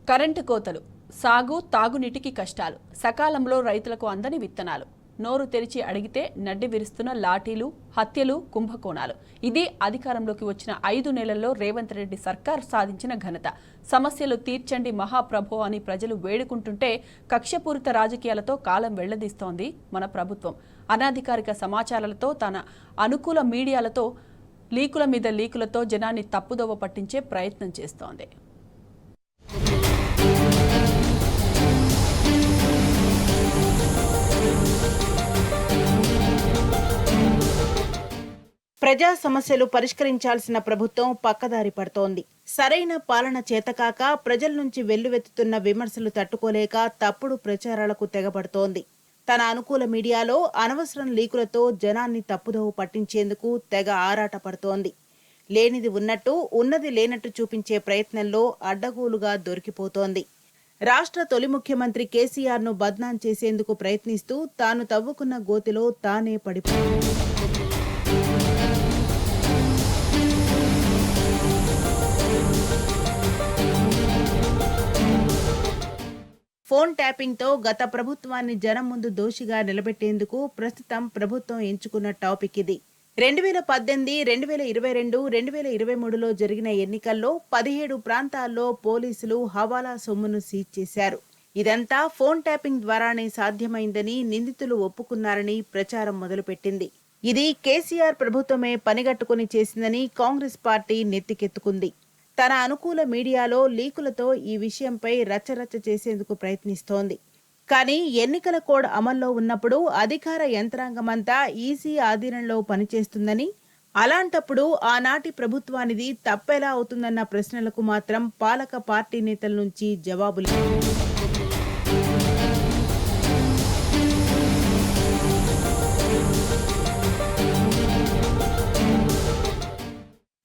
Current కోతలు, సాగు తాగునీటికి కష్టాలు, సకాలంలో రైతులకు అందని విత్తనాలు, నోరు తెరిచి అడిగితే నడ్డి విరుస్తున్న లాఠీలు, హత్యలు, కుంభకోణాలు. ఇది అధికారంలోకి వచ్చిన 5 నెలల్లో రేవంత్ రెడ్డి సర్కార్ సాధించిన ఘనత. సమస్యలు తీర్చండి మహాప్రభో అని ప్రజలు వేడుకుంటుంటే కక్షపూరిత రాజకీయాలతో కాలం వెళ్లదీస్తోంది మన ప్రభుత్వం. అనాధికారిక సమాచారాలతో, తన అనుకూల మీడియాలతో, లీకుల మీద లీకులతో జనాన్ని తప్పుదోవ పట్టించే ప్రయత్నం చేస్తోంది. ప్రజా సమస్యలు పరిష్కరించాల్సిన ప్రభుత్వం పక్కదారి పడుతోంది. సరైన పాలన చేతకాక ప్రజల నుంచి వెల్లువెత్తుతున్న విమర్శలు తట్టుకోలేక తప్పుడు ప్రచారాలకు తెగబడుతోంది. తన అనుకూల మీడియాలో అనవసరం లీకులతో జనాన్ని తప్పుదోవ పట్టించేందుకు తెగ ఆరాట పడుతోంది. లేనిది ఉన్నట్టు, ఉన్నది లేనట్టు చూపించే ప్రయత్నంలో అడ్డగోలుగా దొరికిపోతోంది. రాష్ట్ర తొలి ముఖ్యమంత్రి కేసీఆర్ను బద్నాం చేసేందుకు ప్రయత్నిస్తూ తాను తవ్వుకున్న గోతిలో తానే పడిపోయింది. ఫోన్ ట్యాపింగ్తో గత ప్రభుత్వాన్ని జనం ముందు దోషిగా నిలబెట్టేందుకు ప్రస్తుతం ప్రభుత్వం ఎంచుకున్న టాపిక్ ఇది. 2018, 2022, 2023లో జరిగిన ఎన్నికల్లో 17 ప్రాంతాల్లో పోలీసులు హవాలా సొమ్మును సీజ్ చేశారు. ఇదంతా ఫోన్ ట్యాపింగ్ ద్వారానే సాధ్యమైందని నిందితులు ఒప్పుకున్నారని ప్రచారం మొదలుపెట్టింది. ఇది కేసీఆర్ ప్రభుత్వమే పనిగట్టుకుని చేసిందని కాంగ్రెస్ పార్టీ నెత్తికెత్తుకుంది. తన అనుకూల మీడియాలో లీకులతో ఈ విషయంపై రచ్చరచ్చ చేసేందుకు ప్రయత్నిస్తోంది. కానీ ఎన్నికల కోడ్ అమల్లో ఉన్నప్పుడు అధికార యంత్రాంగమంతా ఈసీ ఆధీనంలో పనిచేస్తుందని, అలాంటప్పుడు ఆనాటి ప్రభుత్వానిది తప్పెలా అవుతుందన్న ప్రశ్నలకు మాత్రం పాలక పార్టీ నేతల నుంచి జవాబులు.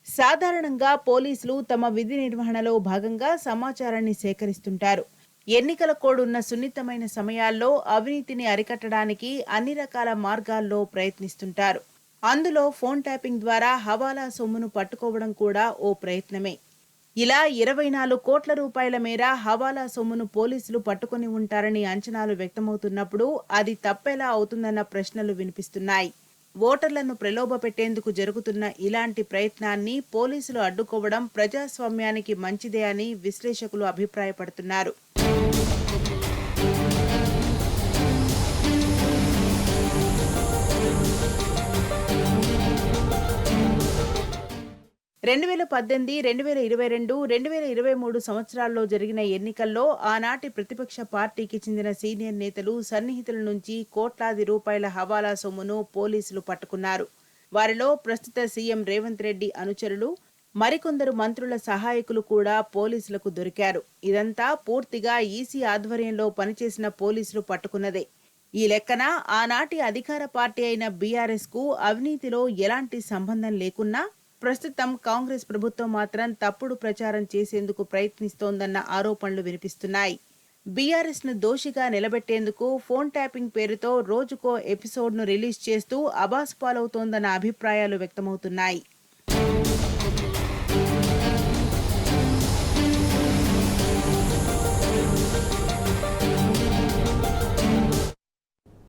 సాధారణంగా పోలీసులు తమ విధి నిర్వహణలో భాగంగా సమాచారాన్ని సేకరిస్తుంటారు. ఎన్నికల కోడ్ ఉన్న సున్నితమైన సమయాల్లో అవినీతిని అరికట్టడానికి అన్ని రకాల మార్గాల్లో ప్రయత్నిస్తుంటారు. అందులో ఫోన్ ట్యాపింగ్ ద్వారా హవాలా సొమ్మును పట్టుకోవడం కూడా ఓ ప్రయత్నమే. ఇలా 24 కోట్ల రూపాయల మేర హవాలా సొమ్మును పోలీసులు పట్టుకుని ఉంటారని అంచనాలు వ్యక్తమవుతున్నప్పుడు అది తప్పెలా అవుతుందన్న ప్రశ్నలు వినిపిస్తున్నాయి. ఓటర్లను ప్రలోభపెట్టేందుకు జరుగుతున్న ఇలాంటి ప్రయత్నాన్ని పోలీసులు అడ్డుకోవడం ప్రజాస్వామ్యానికి మంచిదే అని విశ్లేషకులు అభిప్రాయపడుతున్నారు. రెండు 2018, 2022, 2023 సంవత్సరాల్లో జరిగిన ఎన్నికల్లో ఆనాటి ప్రతిపక్ష పార్టీకి చెందిన సీనియర్ నేతలు, సన్నిహితుల నుంచి కోట్లాది రూపాయల హవాలా సొమ్మును పోలీసులు పట్టుకున్నారు. వారిలో ప్రస్తుత సీఎం రేవంత్ రెడ్డి అనుచరులు, మరికొందరు మంత్రుల సహాయకులు కూడా పోలీసులకు దొరికారు. ఇదంతా పూర్తిగా ఈసీ ఆధ్వర్యంలో పనిచేసిన పోలీసులు పట్టుకున్నదే. ఈ లెక్కన ఆనాటి అధికార పార్టీ అయిన బీఆర్ఎస్కు అవినీతిలో ఎలాంటి సంబంధం లేకున్నా ప్రస్తుతం కాంగ్రెస్ ప్రభుత్వం మాత్రం తప్పుడు ప్రచారం చేసేందుకు ప్రయత్నిస్తోందన్న ఆరోపణలు వినిపిస్తున్నాయి. బీఆర్ఎస్ను దోషిగా నిలబెట్టేందుకు ఫోన్ ట్యాపింగ్ పేరుతో రోజుకో ఎపిసోడ్ను రిలీజ్ చేస్తూ అబాస్ పాలవుతోందన్న అభిప్రాయాలు వ్యక్తమవుతున్నాయి.